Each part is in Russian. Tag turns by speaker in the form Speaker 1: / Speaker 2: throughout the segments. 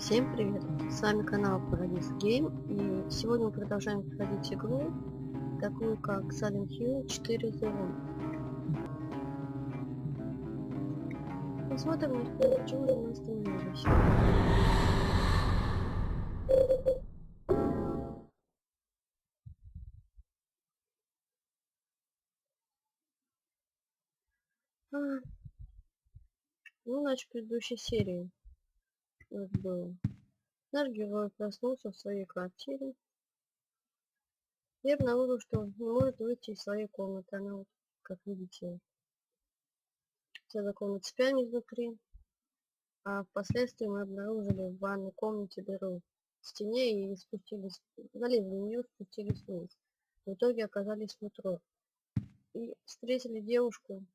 Speaker 1: Всем привет! С вами канал Прохождение, и сегодня мы продолжаем проходить игру, такую как Silent Hill 4 The Room. Посмотрим, почему же мы остановились. Ну, значит, в предыдущей серии вот было. Наш герой проснулся в своей квартире и обнаружил, что не может выйти из своей комнаты. Она вот, как видите, вся закована цепями изнутри. А впоследствии мы обнаружили в ванной комнате дыру в стене и спустились, залезли в нее, спустились вниз. В итоге оказались в метро. И встретили девушку.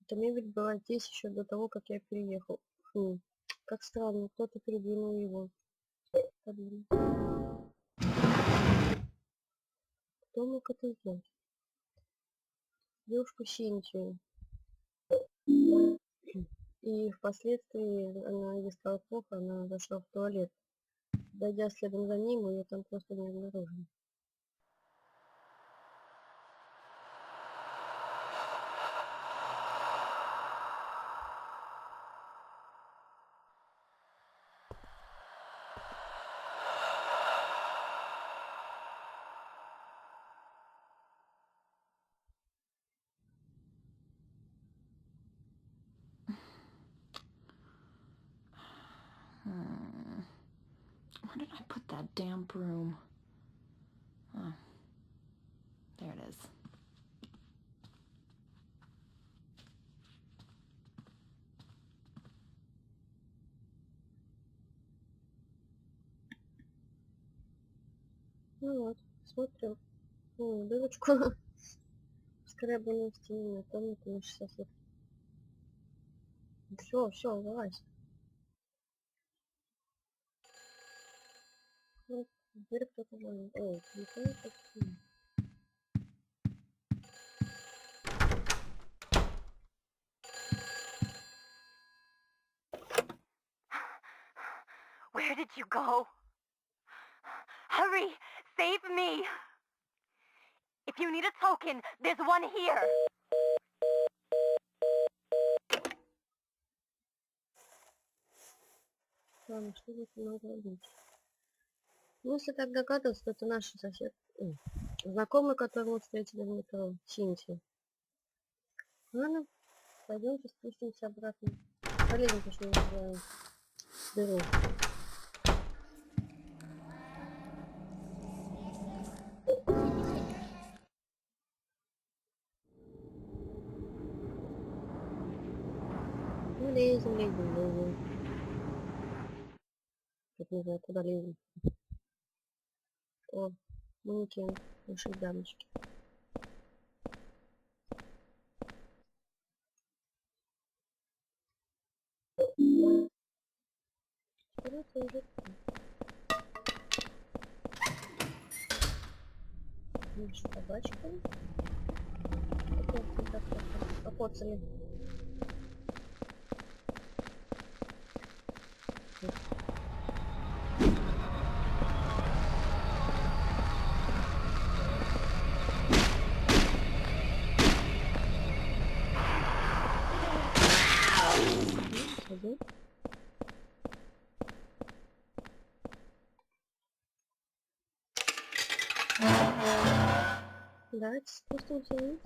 Speaker 1: Эта мебель была здесь еще до того, как я переехал к ним. Как странно, кто-то передвинул его. Кто мог это сделать? Девушку Синтию. И впоследствии она, ей стало плохо, она зашла в туалет. Дойдя следом за ним, ее там просто не обнаружили.
Speaker 2: Where did I put that damn broom? Oh, there it is.
Speaker 1: Ну вот, смотрим. Дырочку. Скребаную в стене на комнату нашей соседки. Все, вылазь. Вот, дверь кто-то звонит. Ой, телефон как-то.
Speaker 3: Where did you go? Hurry! Save me! If you need a token, there's one here!
Speaker 1: Ладно, что здесь надо быть? Ну, если так догадываться, то это наш сосед. Знакомый, которого мы встретили в метро. Синтия. Ладно, пойдемте спустимся обратно. Полезем, точнее, в дыру. Ну, лезем. Тут не знаю, куда лезем. О, манекен нашей дамочки. Теперь это уже... Меньше табачка. Покоцали. Давайте спустимся вниз.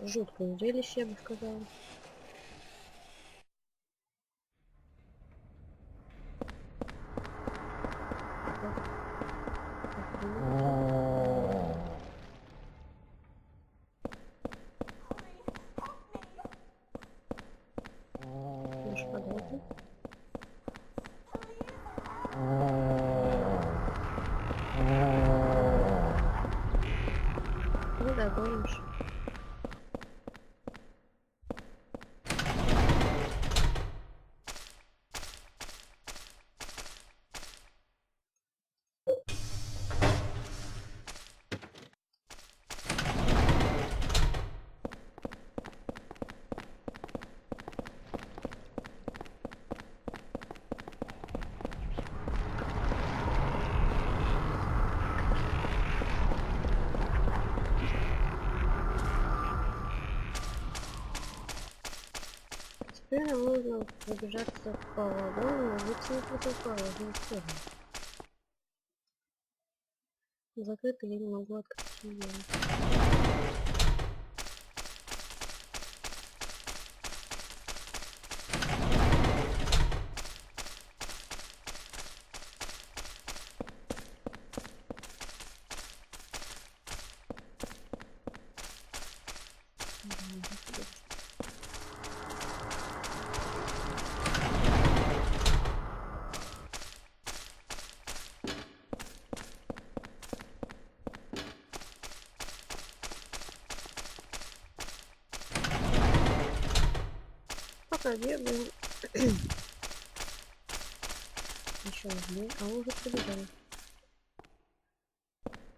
Speaker 1: Жуткое зрелище, я бы сказала. Наш подводник. Ну да, гонишь. Теперь нам нужно пробежаться по вагону, но выйти не противоположную сторону. Закрыто, я не могу открыть ее. Пока бегаем. Еще одни, а мы уже прибежали.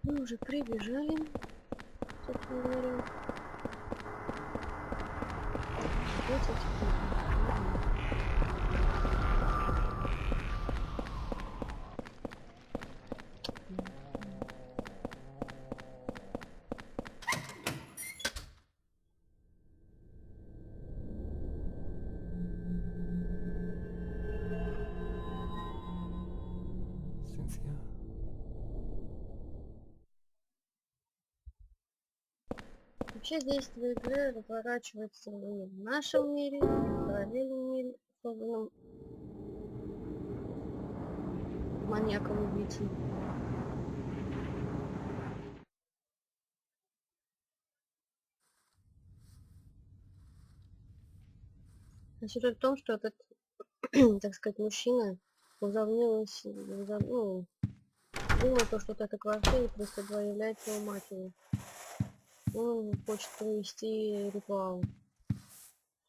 Speaker 1: Мы уже прибежали, собственно говоря. 20 секунд. Вообще действие игры разворачивается в нашем мире, в параллельном мире, созданном маньяком-убийцей. А сюжет в том, что этот, так сказать, мужчина возомнилась, думал то, что эта квартира просто является его матерью. Он хочет провести ритуал,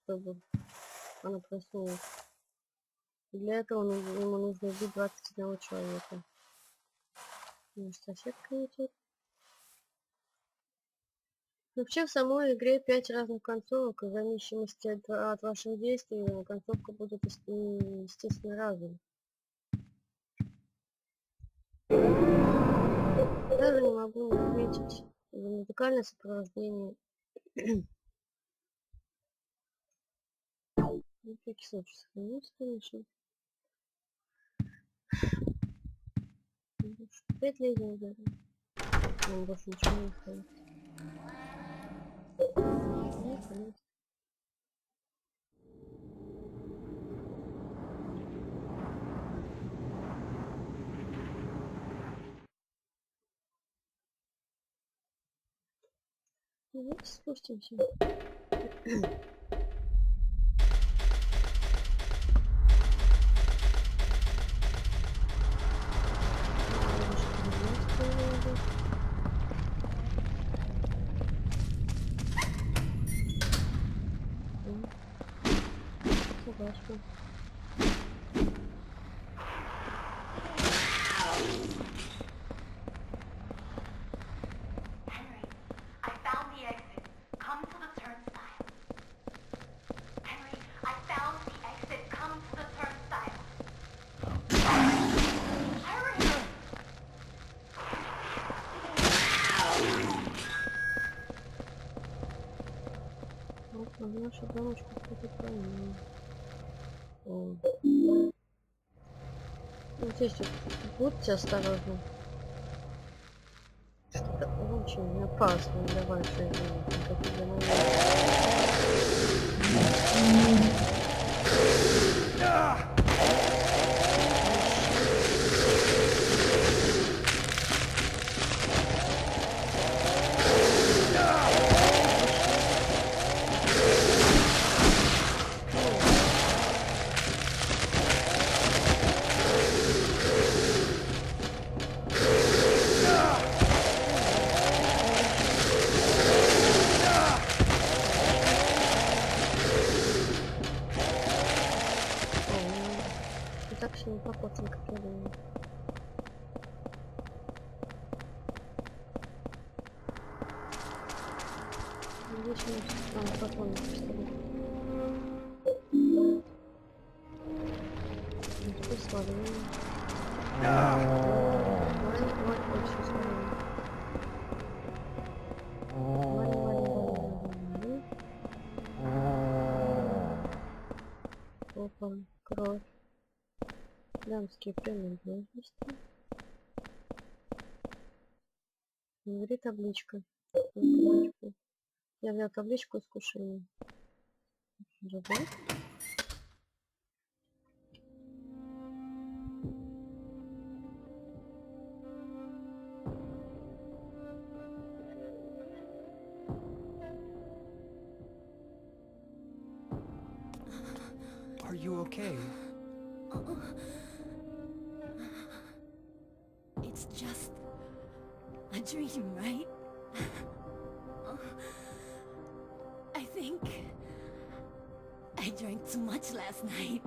Speaker 1: чтобы она проснулась. И для этого ему нужно убить 21 человека. Может, соседка идет. Вообще в самой игре 5 разных концовок, и в зависимости от ваших действий концовка будет, естественно, разной. Даже не могу отметить музыкальное сопровождение. На всякий случай сохранился, конечно. 5 лет даже. Нам больше ничего не осталось. Ну, конец. Давайте спустимся. Согласна. Наша дамочка что-то правильно. Ну, здесь вот будьте осторожны. Что-то очень опасно для вашей жизни, как и для моей. Так все не покоцан, как я думаю. Здесь у нас потом поставим. Теперь свалим. Вот, все свалим. Опа, кровь. Дамские принадлежности. Говорит табличка. Я взял табличку искушения. Работает.
Speaker 4: Are you okay?
Speaker 5: It's just a dream, right? I think I drank too much last night.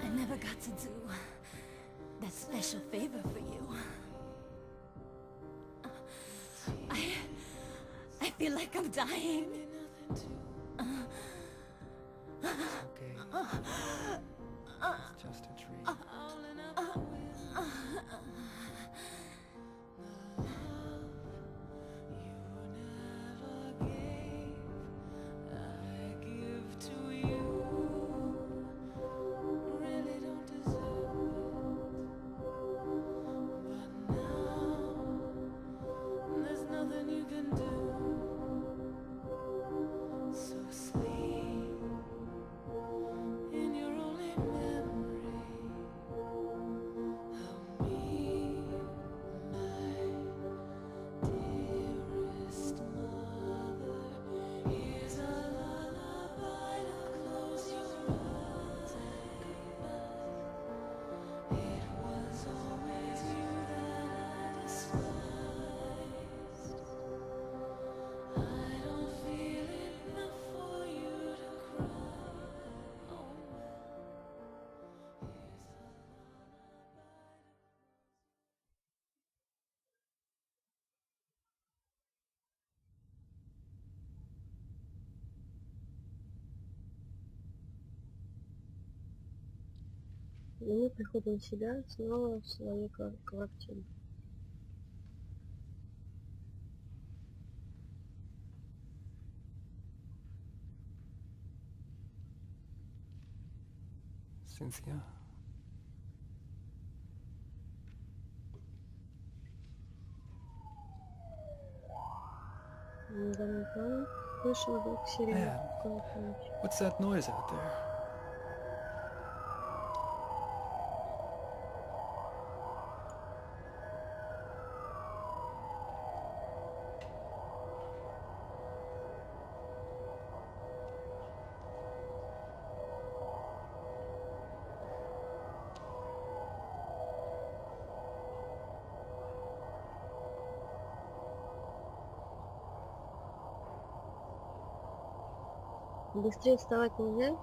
Speaker 5: I never got to do that special favor for you. I feel like I'm dying.
Speaker 4: It's okay. It's just a dream.
Speaker 1: И мы приходим в себя снова в своей квартире.
Speaker 4: Cynthia.
Speaker 1: Недавно слышал звук сирены.
Speaker 4: Dad, what's that noise out there?
Speaker 1: Быстрее вставать нельзя?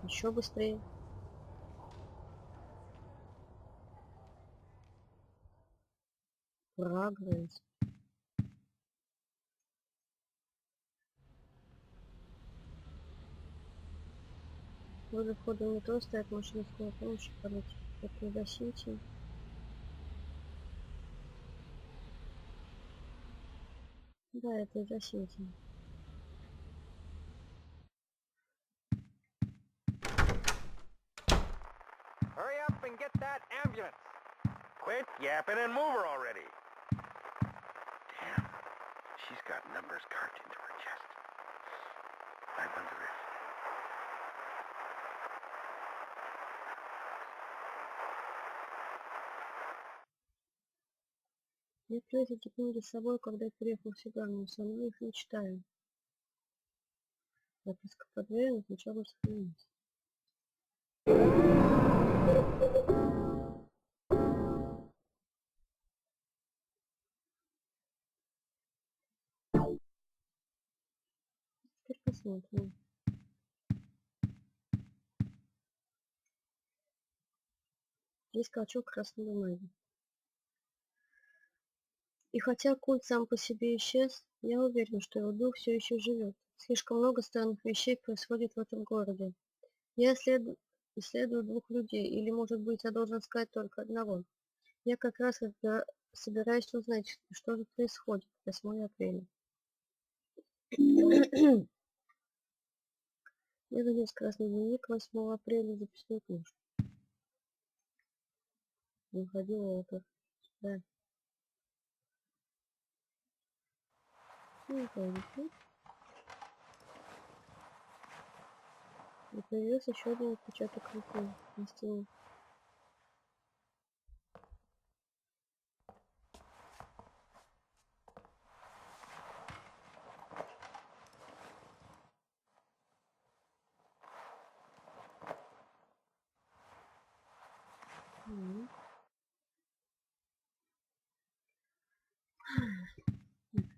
Speaker 1: Еще быстрее. Прогресс. Возле входа в метро стоят машины скорой помощи, короче. Это доносящийся. Да, это доносящийся.
Speaker 6: Hurry up and get that ambulance. Quit yapping and move her already. Damn, she's got numbers carved into her chest. I wonder if...
Speaker 1: Я привез эти книги с собой, когда я приехал сюда, но сама их не читаю. Записка под дверью сначала сохранилась. Теперь посмотрим. Здесь клочок красной бумаги. И хотя культ сам по себе исчез, я уверен, что его дух все еще живет. Слишком много странных вещей происходит в этом городе. Я исследую двух людей, или, может быть, я должен сказать только одного. Я как раз собираюсь узнать, что же происходит 8 апреля. Я занес красный дневник 8 апреля, записную книжку. Выходила это. Да. И появился еще один отпечаток руки на стене.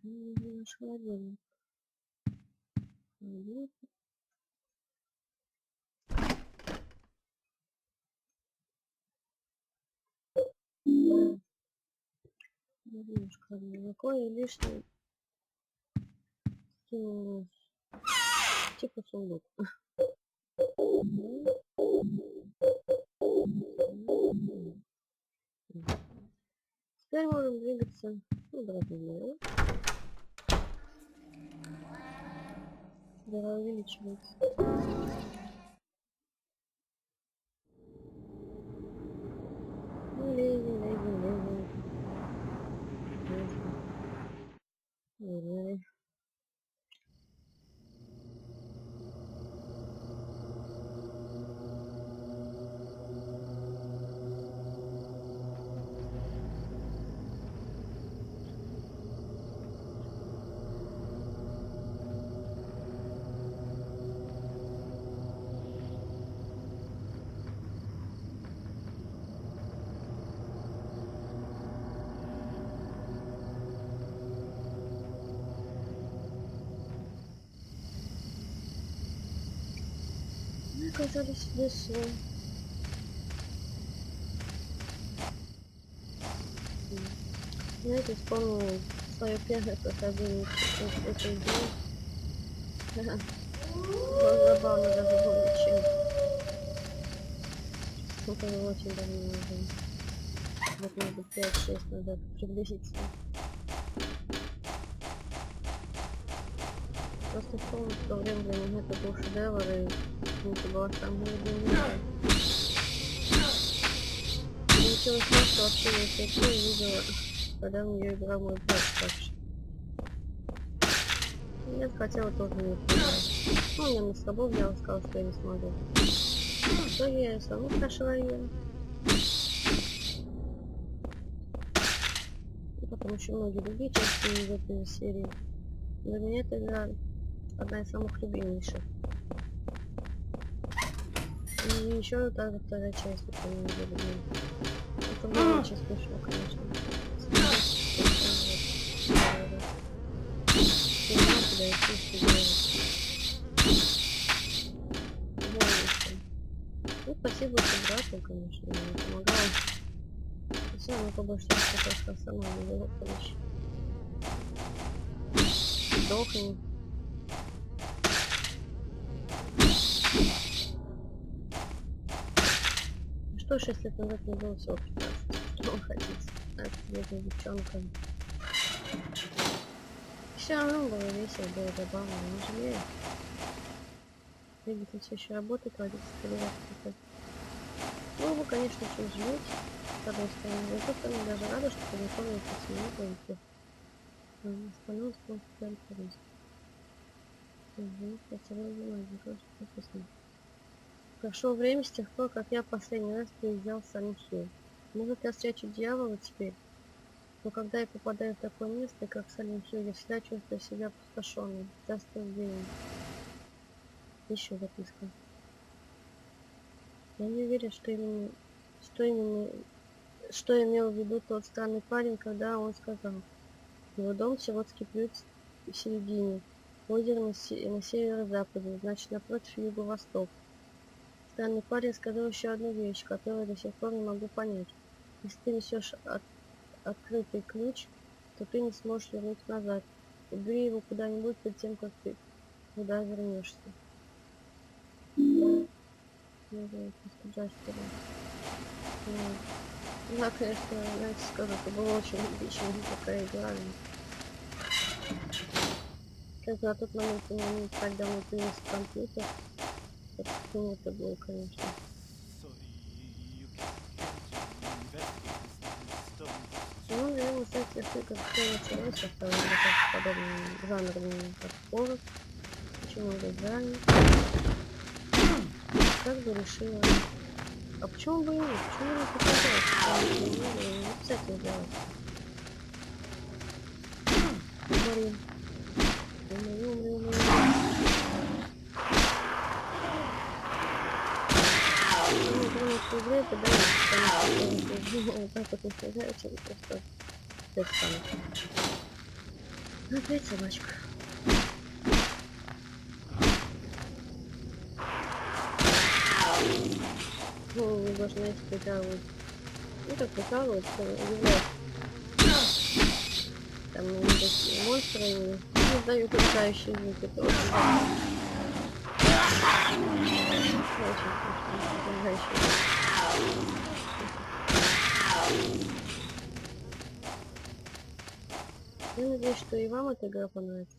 Speaker 1: Наш холодильник. Немножко молоко и лишнее. Типа сундук. Теперь можем двигаться обратно вверх. Дыра увеличивается. Лезем. Мы оказались в лесу. Знаете, вспомнила свое первое прохождение этой игры. Было забавно даже более чем. Это было очень давно уже. Вот, может, 5-6 назад приблизительно. Просто помню, что в то время для меня это был шедевр, и это была самая любимая. Получилось так, что вообще я эту игру видела, когда в нее играл мой брат старший. Я хотела тоже не поиграть. Ну, я на слабо взяла, сказала, что я не смогу. В итоге я саму прошла ее. И потом еще многие другие части из этой серии. Для меня эта игра одна из самых любимейших. И еще также вторая часть, это не люблю. Это было очень смешно, конечно. Ну, спасибо брату, конечно, мне помогал. Все равно побольше что сама не было помощи. Сдохни. Что ж, если это не было все прекрасно? Что вы хотите? Это бедная девчонка. Все равно было весело, было забавно, не жалею. Двигатель все еще работает, водитель стреляет. Ну, вы, конечно, все жалеете, с одной стороны. Но с другой стороны, даже рада, что познакомились с семьей, и остальное спонсор прям полезно. Прошло время с тех пор, как я последний раз приезжал в Саленхилл. Может, я встречу дьявола теперь? Но когда я попадаю в такое место, как Саленхилл, я всегда чувствую себя опустошенным, застывшим. Еще записка. Я не уверен, что имел в виду тот странный парень, когда он сказал: его дом Сиротский плюс в середине, озеро на северо-западе, значит, напротив юго-восток. Странный парень сказал еще одну вещь, которую я до сих пор не могу понять. Если ты несешь открытый ключ, то ты не сможешь вернуть назад. Убери его куда-нибудь перед тем, как ты Куда вернешься? Нужно постучать вперед. Да, конечно, знаете, скажу, это было очень эпичная такая игра. Как на тот момент у меня не так давно появился компьютер. Это было, конечно. Ну, наверное, с этих игр все началось, оставили как подобный жанр, как хоррор. Почему вы играли? Как бы решила. А почему бы и нет? Почему не показать? Не обязательно делать. Умри. Игры подают, потому что вот так вот не стреляются, и просто опять станут. Опять собачка. Ну, вы должны, знаете, прикалывать. Ну, как прикалывать, удивляет. Там такие монстры, они издают играющие звуки, это очень важно. Очень смешно, играющие звуки. Я надеюсь, что и вам эта игра понравится.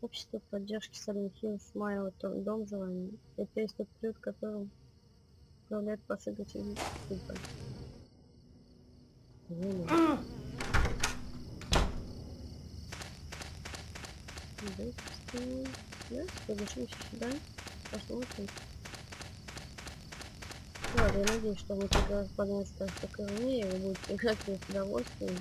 Speaker 1: Общество поддержки Silent Hill Smile, дом желаний. Это есть тот период, которым управляет последователь типа. Да, подошли сюда, посмотрим. Ладно, я надеюсь, что вот игра понравится так, как и мне, и вы будете играть с удовольствием.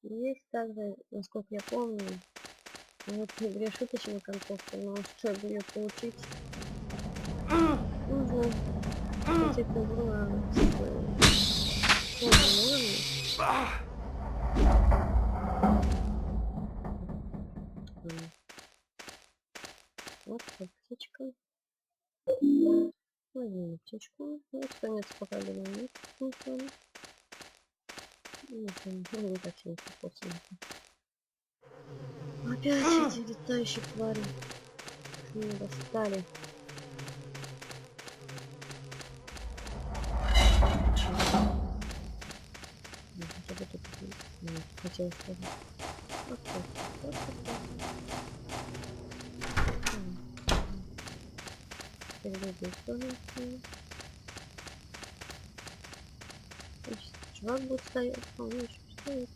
Speaker 1: Есть также, насколько я помню, в этой игре шуточная концовка, но чтобы ее получить, нужно хотеть игру на сложном уровне. Вот птичка. Возьмем птичку. Вот конец пока нет. Ну, не так сильно попался. Опять эти летающие твари. Они достали. Хотя бы тут не хотелось сказать. Вот так. Вот так. Перейдем в сторону. Чувак будет стоять. А, он еще стоит.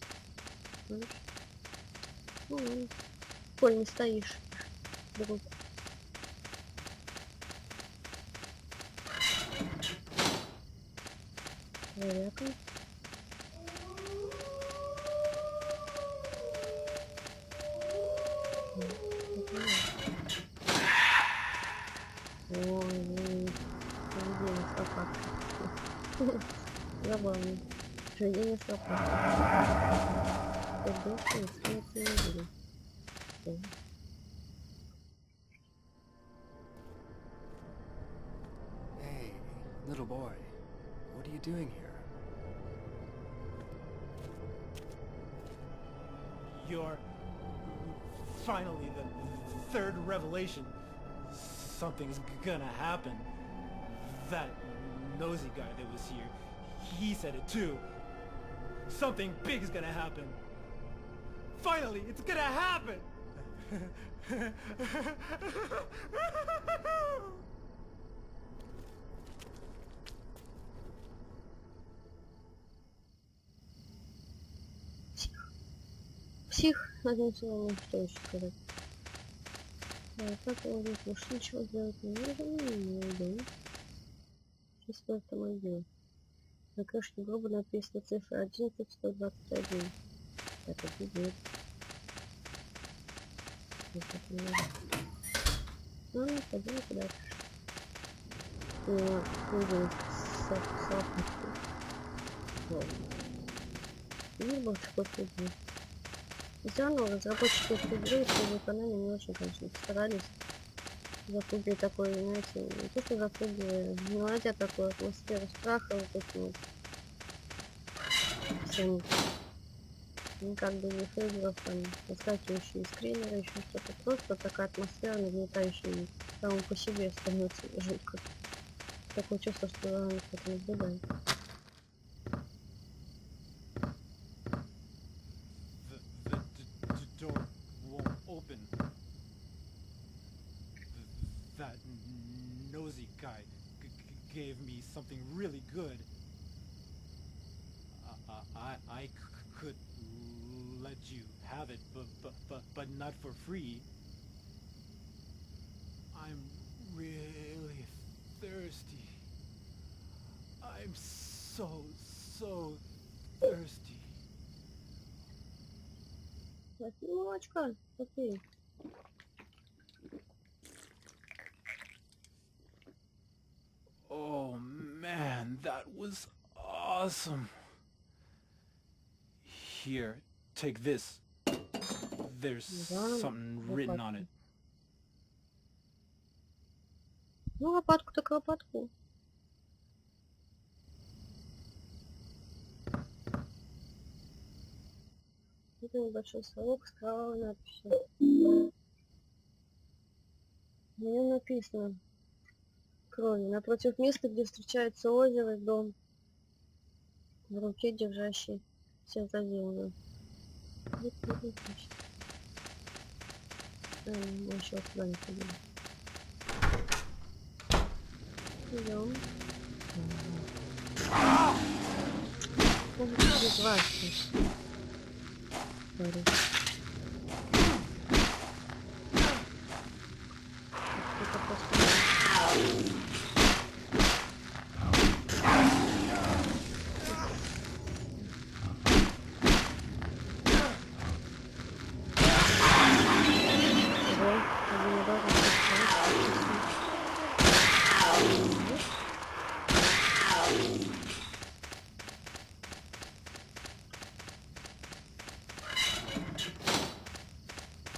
Speaker 1: Ну ладно. Коль не стоишь. Друг. Проверка. Ой, поведение с лопаткой. Забавно. Поведение с лопаткой.
Speaker 4: Hey, little boy, what are you doing here?
Speaker 7: You're finally the third revelation. Something's gonna happen. That nosy guy that was here, he said it too. Something big's gonna happen. Finally, it's gonna happen!
Speaker 1: Псих, одним словом, что еще сказать. Да, как он говорит, больше ничего сделать не нужно. Сейчас в этом отдел. На крышке грубо написано цифра 11121. Это будет. Ну, пойдем дальше. Будем сапать. Либо что-то здесь. И все равно разработчики этой игры при выполнении не очень, конечно, старались. Запугивать такой, знаете, не то что запугивая, не наводя такую атмосферу страха вот этим вот всем, ну, как бы не фейеров, там, выскакивающие скринеры, еще что-то. Просто такая атмосфера, нагнетающая, самому по себе становится жутко. Такое чувство, что за нами кто-то наблюдает.
Speaker 7: The door won't open. That nosy guy gave me something really good. I could let you have it, but not for free. I'm really thirsty. I'm so thirsty.
Speaker 1: Молочка, окей.
Speaker 7: Oh man, that was awesome. Here, take this. There's something written on it.
Speaker 1: Ну, лопатку так лопатку. Это небольшой совок с кровавой надписью. На нем написано кровью. Напротив места, где встречается озеро и дом. В руке держащий все за землю. Вот, мы еще сюда не ходили. Идем. Может, будет важно.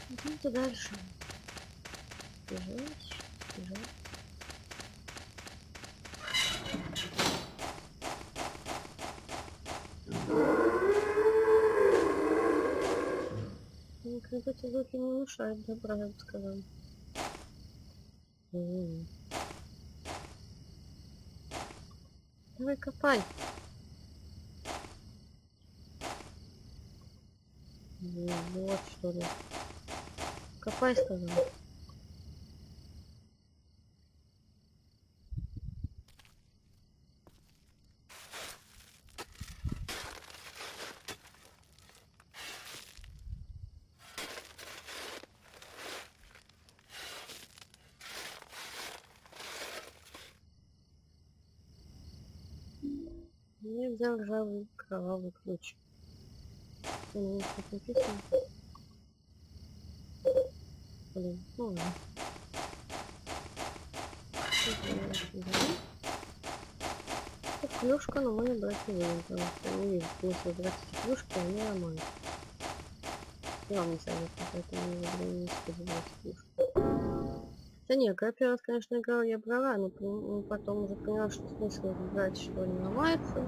Speaker 1: Идемте дальше. Бежать, бежать. Никогда эти звуки не мешают добра, я бы сказала. Давай копай. Вот что ли. Копай, сказал. Я взял ржавый кровавый ключ. Что на них тут написано? Блин, ну ладно. Это клюшка, но мы брать не будем, потому что не вижу смысла брать эти клюшки, они ломают. Вам не советую, поэтому не буду не использовать клюшки. Да нет, когда первый раз, конечно, играл, я брала, но потом уже поняла, что смысл брать, что они ломаются.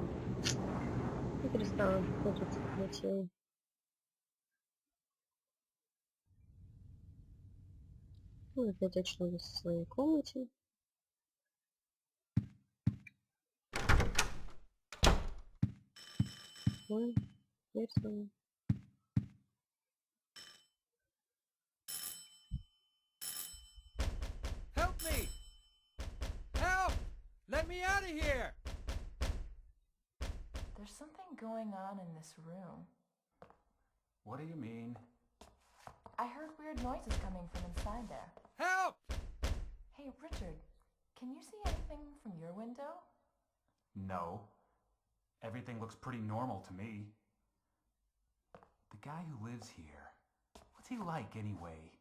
Speaker 1: И перестала пользоваться затеей. Ну, опять очнулась в своей комнате. Ой, дверь свою.
Speaker 4: Help me! Help! Let me out of here!
Speaker 2: There's something going on in this room.
Speaker 6: What do you mean?
Speaker 2: I heard weird noises coming from inside there.
Speaker 4: Help!
Speaker 2: Hey, Richard, can you see anything from your window?
Speaker 6: No. Everything looks pretty normal to me. The guy who lives here, what's he like anyway?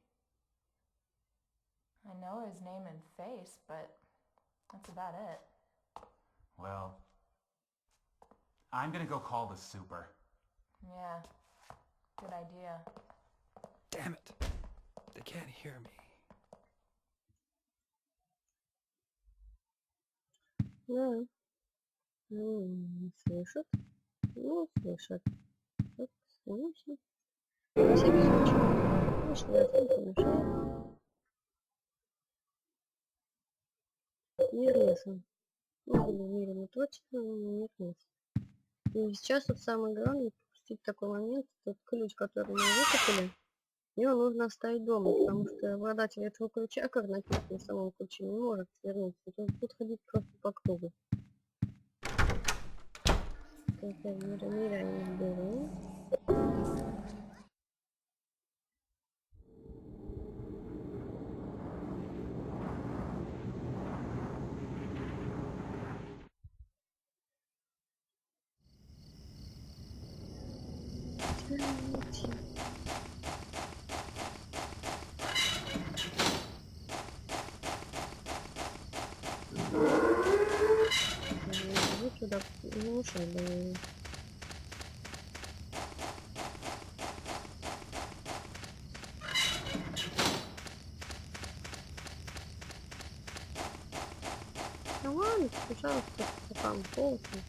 Speaker 2: I know his name and face, but that's about it.
Speaker 6: Well, I'm gonna go call the super.
Speaker 2: Yeah, good idea.
Speaker 4: Damn it. They can't hear me.
Speaker 1: Да. Не слышат. Ну, слышат. Так, слышат. На всякий случай. Конечно, я не помешаю. Мир леса. Ну, были уверены точно, но мир леса. И сейчас вот самое главное пропустить такой момент, тот ключ, который мы выкопали, его нужно оставить дома, потому что обладатель этого ключа, как написано в самом ключе, не может вернуться. Он будет ходить просто по кругу. Так, я ныряем в дыру. Вот сюда не мешай, да. Ну ладно, пожалуйста, там полностью.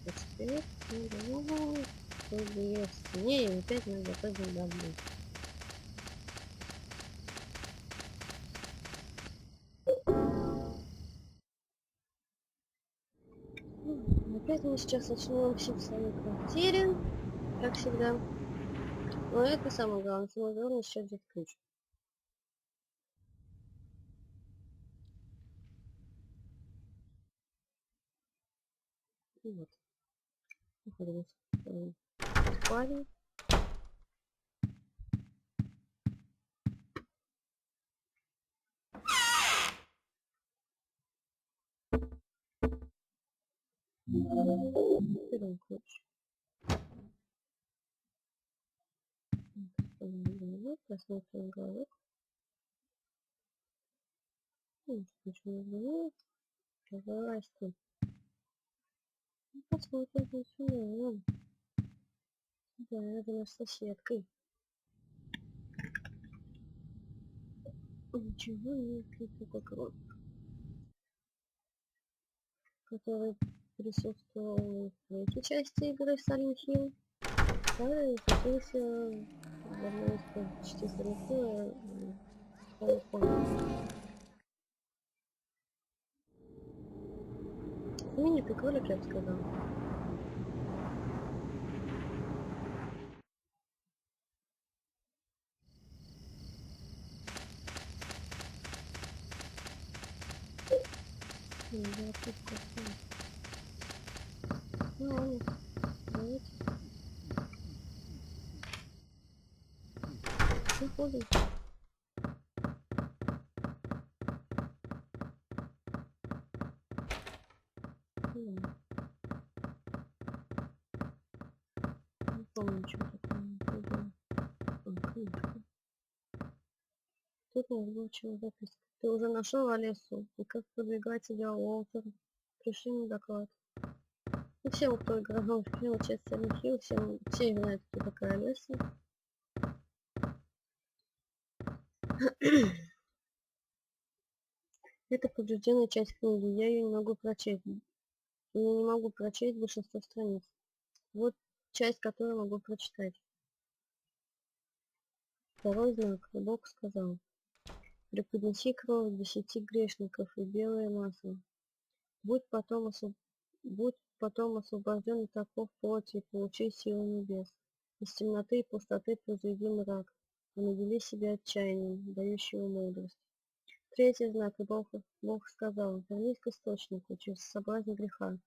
Speaker 1: Так, теперь в стене и опять мы запрыгнем домой. Опять мы сейчас начнем в своей квартире, как всегда. Но это самое главное. Самое главное сейчас взять ключ. И вот. Уходим в спальню. Берем ключ. Посмотрим головок. Ничего не знаю. Разворачиваем. Посмотрим, ничего. Да, это наша соседкой. Ничего нет, такой крот, который присутствовал в третьей части игры Silent Hill. Да, и появился в одной из частей Silent Hill. Я помню. Мини-приколик, я бы сказал. Ну ладно, давайте. Выходим. Не помню, что такое. Книжка. Тут у нас была чего записка. Ты уже нашел Лесу? И как продвигается дело Уолтер? Пришли мне доклад. И всем, кто играл в первую часть Silent Hill, все знают, кто такая Леса. Это поврежденная часть книги. Я ее не могу прочесть. Я не могу прочесть большинство страниц. Вот часть, которую могу прочитать. Второй знак. Бог сказал: преподнеси кровь 10 грешников и белое масло. Будь потом освобожден от оков плоти и получи силу небес. Из темноты и пустоты произведи мрак, и надели себя отчаянием, дающего мудрость. Третий знак. И Бог сказал: вернись к источнику через соблазн греха.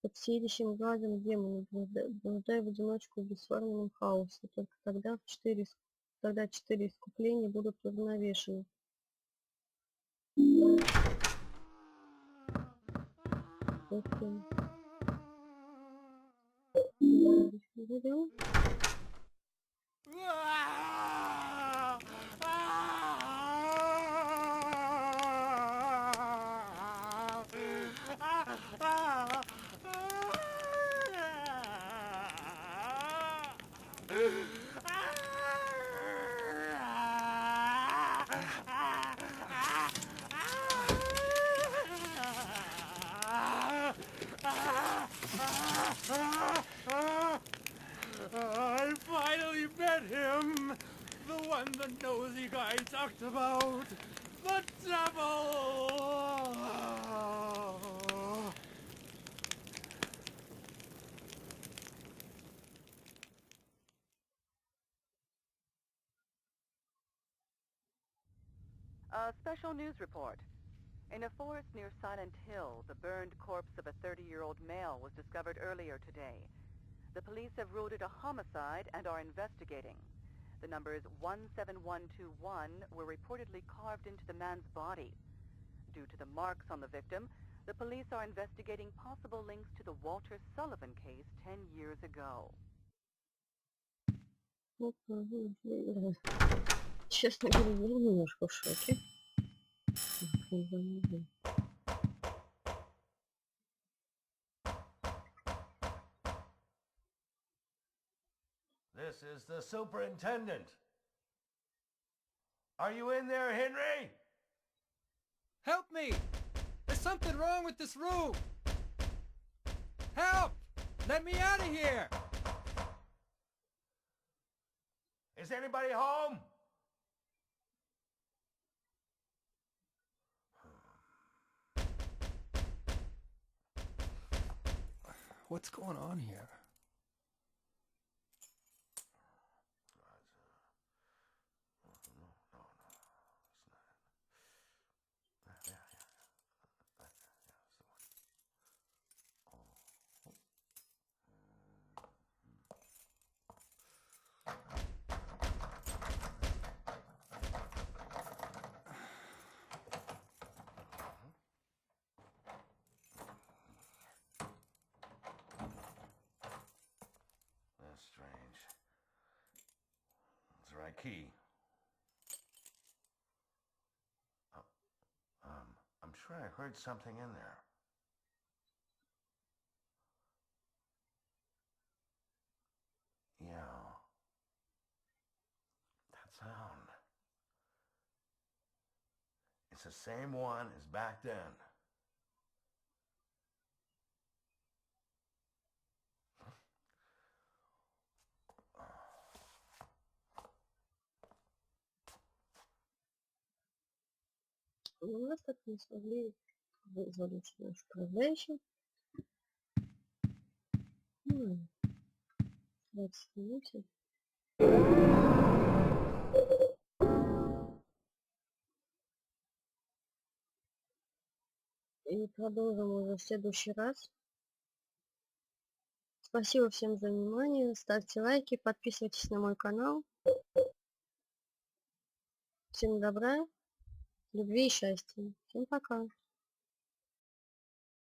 Speaker 1: Под всеидящим глазом демона блуждай в одиночку в бесформенном хаосе. Только тогда четыре искупления будут уравновешены. Идем.
Speaker 7: the one the nosy guy talked about. The devil!
Speaker 8: A special news report. In a forest near Silent Hill, the burned corpse of a 30-year-old male was discovered earlier today. The police have ruled it a homicide and are investigating. The numbers 17121 were reportedly carved into the man's body. Due to the marks on the victim, the police are investigating possible links to the Walter Sullivan case 10 years ago.
Speaker 1: Честно говоря, я немножко в шоке.
Speaker 6: This is the superintendent. Are you in there, Henry?
Speaker 4: Help me! There's something wrong with this room! Help! Let me out of here!
Speaker 6: Is anybody home?
Speaker 4: What's going on here?
Speaker 6: That's strange. It's the right key. I'm sure I heard something in there. Yeah. That sound. It's the same one as back then.
Speaker 1: У нас так не смогли вызволить нашу управляющую. Давайте снимемся. И продолжим уже в следующий раз. Спасибо всем за внимание. Ставьте лайки, подписывайтесь на мой канал. Всем добра, любви и счастья. Всем пока.